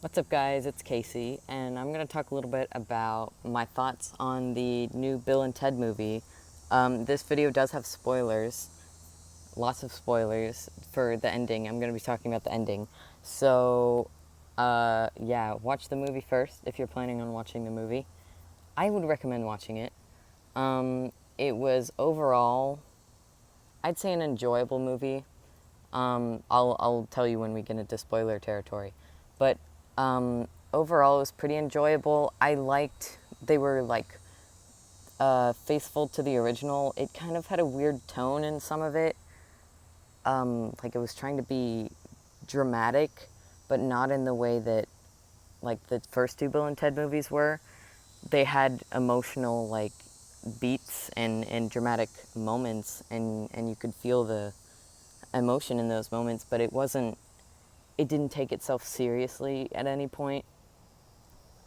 What's up, guys? It's Casey, and I'm going to talk a little bit about my thoughts on the new Bill and Ted movie. This video does have spoilers, lots of spoilers for the ending. I'm going to be talking about the ending. So, yeah, watch the movie first if you're planning on watching the movie. I would recommend watching it. It was overall, I'd say, an enjoyable movie. I'll tell you when we get into spoiler territory. But overall, it was pretty enjoyable. I liked, they were like faithful to the original. It kind of had a weird tone in some of it. Like it was trying to be dramatic, but not in the way that like the first two Bill and Ted movies were. They had emotional like beats and dramatic moments, and you could feel the emotion in those moments, but it didn't take itself seriously at any point.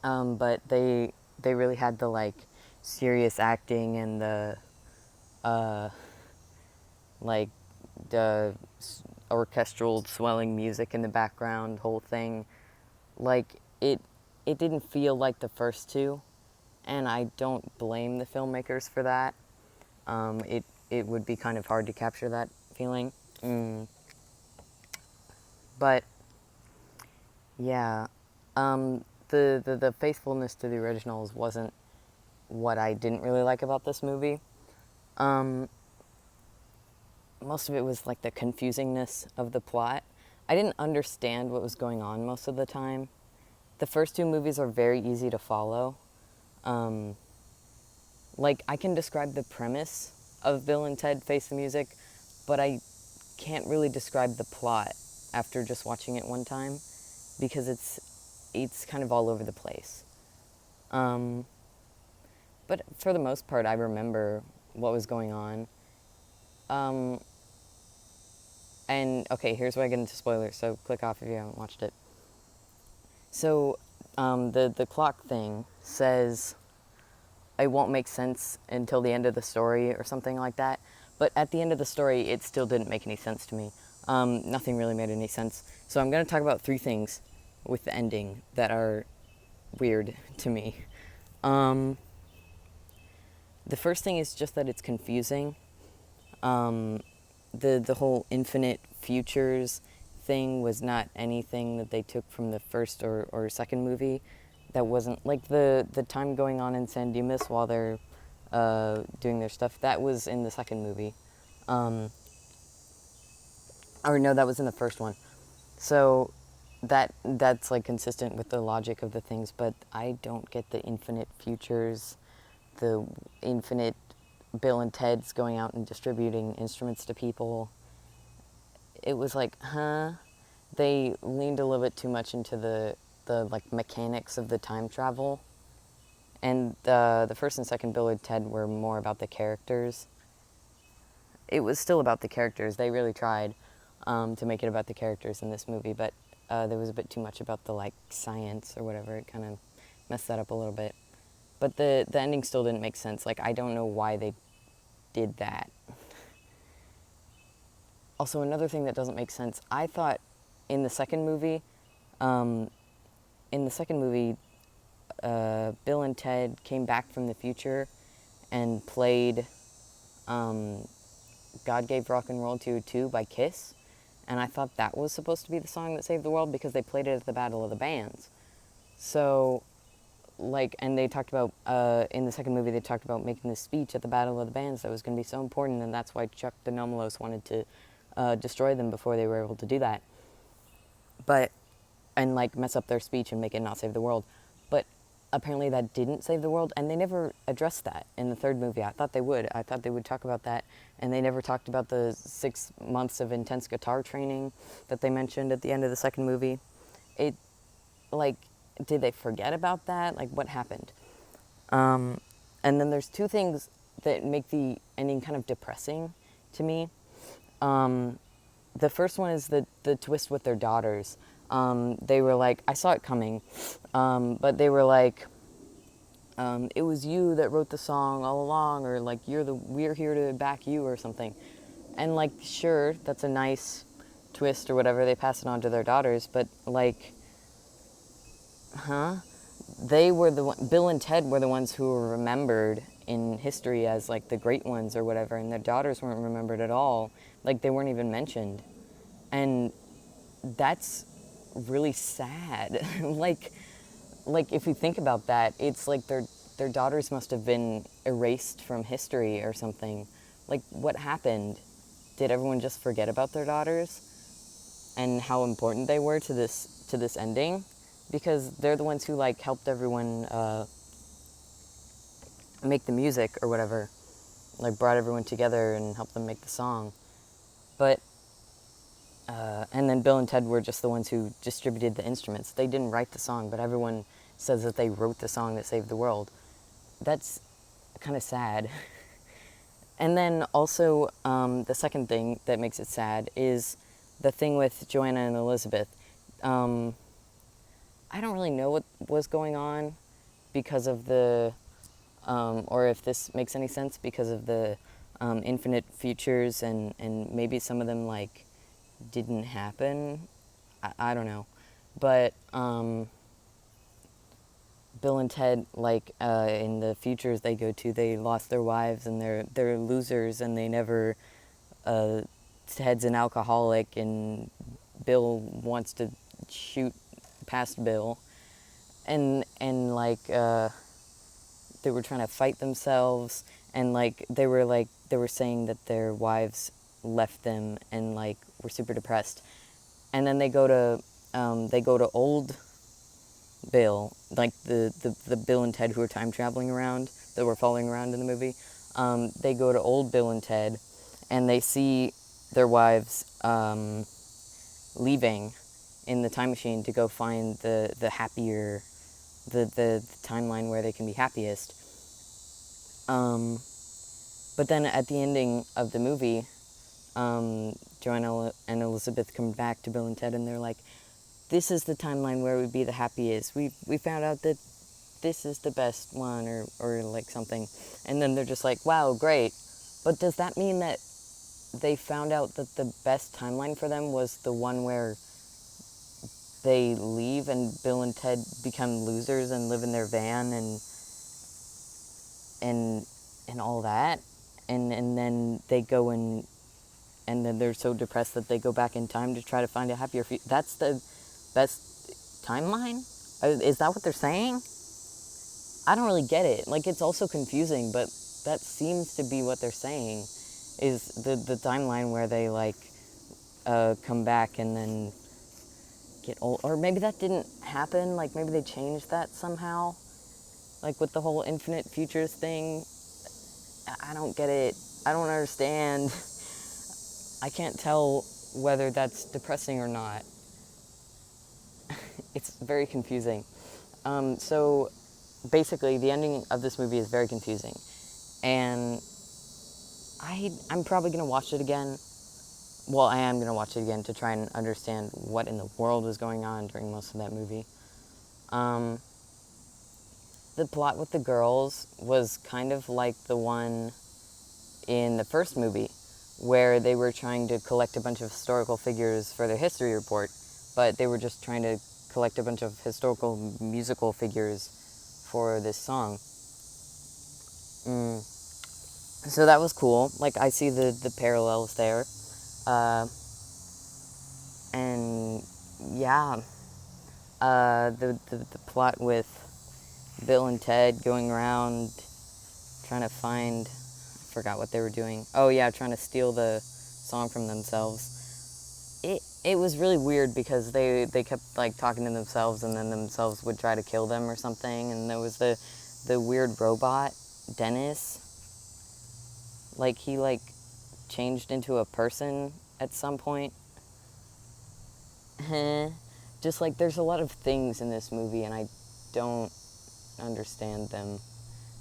But they really had the like serious acting and the uh, like the orchestral swelling music in the background, whole thing. Like it didn't feel like the first two, and I don't blame the filmmakers for that. It would be kind of hard to capture that feeling. But yeah, the faithfulness to the originals wasn't what I didn't really like about this movie. Um, Most of it was like the confusingness of the plot. I didn't understand what was going on most of the time. The first two movies are very easy to follow. Um, like, I can describe the premise of Bill and Ted Face the Music, but I can't really describe the plot after just watching it one time because it's kind of all over the place. Um, but for the most part, I remember what was going on. Um, and okay, here's where I get into spoilers. So click off if you haven't watched it. So the clock thing says it won't make sense until the end of the story or something like that. But at the end of the story, it still didn't make any sense to me. Nothing really made any sense. So I'm going to talk about three things with the ending that are weird to me. Um, the first thing is just that it's confusing. The whole infinite futures thing was not anything that they took from the first or second movie. That wasn't like the time going on in San Dimas while they're doing their stuff. That was in the second movie. Or no, that was in the first one. So that's like consistent with the logic of the things, but I don't get the infinite futures, the infinite Bill and Ted's going out and distributing instruments to people. It was like, huh? They leaned a little bit too much into the like mechanics of the time travel, and the first and second Bill and Ted were more about the characters. It was still about the characters. They really tried to make it about the characters in this movie, but there was a bit too much about the like science or whatever. It kind of messed that up a little bit. But the ending still didn't make sense. Like, I don't know why they did that. Also, another thing that doesn't make sense, I thought in the second movie, um, in the second movie, Bill and Ted came back from the future and played God Gave Rock and Roll to You Too by Kiss. And I thought that was supposed to be the song that saved the world because they played it at the Battle of the Bands. So, like, and they talked about, in the second movie, they talked about making this speech at the Battle of the Bands that was going to be so important, and that's why Chuck de Nomolos wanted to destroy them before they were able to do that. But, and like mess up their speech and make it not save the world. But apparently that didn't save the world, and they never addressed that in the third movie. I thought they would. I thought they would talk about that, and they never talked about the 6 months of intense guitar training that they mentioned at the end of the second movie. It, like, did they forget about that? Like, what happened? And then there's two things that make the ending kind of depressing to me. The first one is the twist with their daughters. They were like, I saw it coming, but they were like, it was you that wrote the song all along, or like we're here to back you or something. And like, sure, that's a nice twist or whatever. They pass it on to their daughters, but like, huh? They were Bill and Ted were the ones who were remembered in history as like the great ones or whatever, and their daughters weren't remembered at all. Like they weren't even mentioned. And that's really sad. like if you think about that, it's like their daughters must have been erased from history or something. Like what happened? Did everyone just forget about their daughters and how important they were to this ending? Because they're the ones who like helped everyone make the music or whatever, like brought everyone together and helped them make the song. But and then Bill and Ted were just the ones who distributed the instruments. They didn't write the song, but everyone says that they wrote the song that saved the world. That's kind of sad. And then also, the second thing that makes it sad is the thing with Joanna and Elizabeth. I don't really know what was going on because of the, or if this makes any sense, because of the infinite futures, and maybe some of them, like, didn't happen. I don't know. But Bill and Ted, like, in the futures they go to, they lost their wives and they're losers, and they never, Ted's an alcoholic and Bill wants to shoot past Bill, and like they were trying to fight themselves, and like they were saying that their wives left them and like were super depressed, and then they go to old Bill, like the Bill and Ted who are time traveling around, that were following around in the movie. They go to old Bill and Ted, and they see their wives leaving in the time machine to go find the happier, the timeline where they can be happiest. But then at the ending of the movie, Joanna and Elizabeth come back to Bill and Ted, and they're like, this is the timeline where we'd be the happiest. We found out that this is the best one, or like something. And then they're just like, wow, great. But does that mean that they found out that the best timeline for them was the one where they leave and Bill and Ted become losers and live in their van and all that? And then they go and then they're so depressed that they go back in time to try to find a happier future. That's the best timeline? Is that what they're saying? I don't really get it. Like, it's also confusing, but that seems to be what they're saying, is the timeline where they, like, come back and then get old. Or maybe that didn't happen. Like, maybe they changed that somehow. Like, with the whole infinite futures thing. I don't get it. I don't understand. I can't tell whether that's depressing or not. It's very confusing. So basically, the ending of this movie is very confusing. And I'm probably going to watch it again. Well, I am going to watch it again to try and understand what in the world was going on during most of that movie. The plot with the girls was kind of like the one in the first movie, where they were trying to collect a bunch of historical figures for their history report, but they were just trying to collect a bunch of historical musical figures for this song. So that was cool. Like, I see the parallels there. And yeah, the plot with Bill and Ted going around trying to find, I forgot what they were doing. Oh yeah, trying to steal the song from themselves. It was really weird because they kept like talking to themselves, and then themselves would try to kill them or something. And there was the weird robot, Dennis. Like, he like changed into a person at some point. Just like, there's a lot of things in this movie and I don't understand them.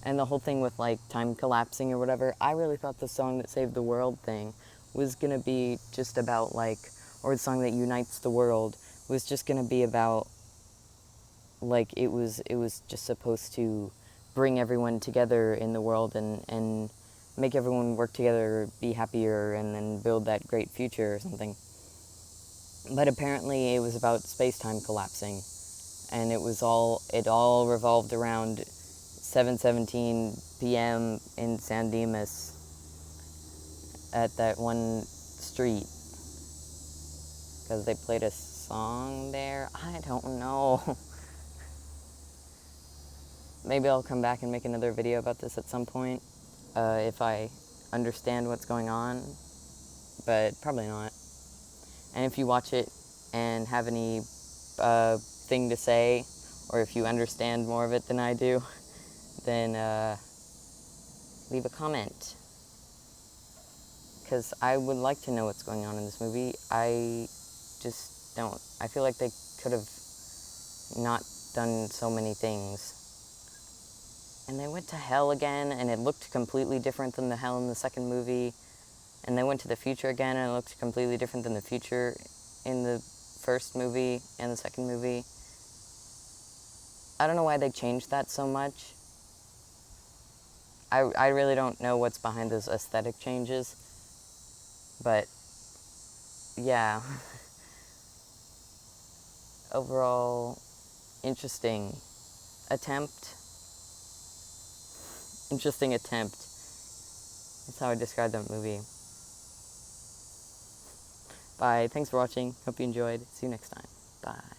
And the whole thing with like time collapsing or whatever, I really thought the song that saved the world thing was gonna be just about like, or the song that unites the world was just gonna be about like, it was just supposed to bring everyone together in the world and make everyone work together, be happier, and then build that great future or something. But apparently it was about space-time collapsing. and it all revolved around 7:17 p.m. in San Dimas at that one street, because they played a song there. I don't know. Maybe I'll come back and make another video about this at some point, if I understand what's going on, but probably not. And if you watch it and have any thing to say, or if you understand more of it than I do, then leave a comment, because I would like to know what's going on in this movie. I just don't. I feel like they could have not done so many things. And they went to hell again, and it looked completely different than the hell in the second movie. And they went to the future again, and it looked completely different than the future in the first movie and the second movie. I don't know why they changed that so much. I really don't know what's behind those aesthetic changes. But, yeah. Overall, interesting attempt. Interesting attempt. That's how I describe that movie. Bye. Thanks for watching. Hope you enjoyed. See you next time. Bye.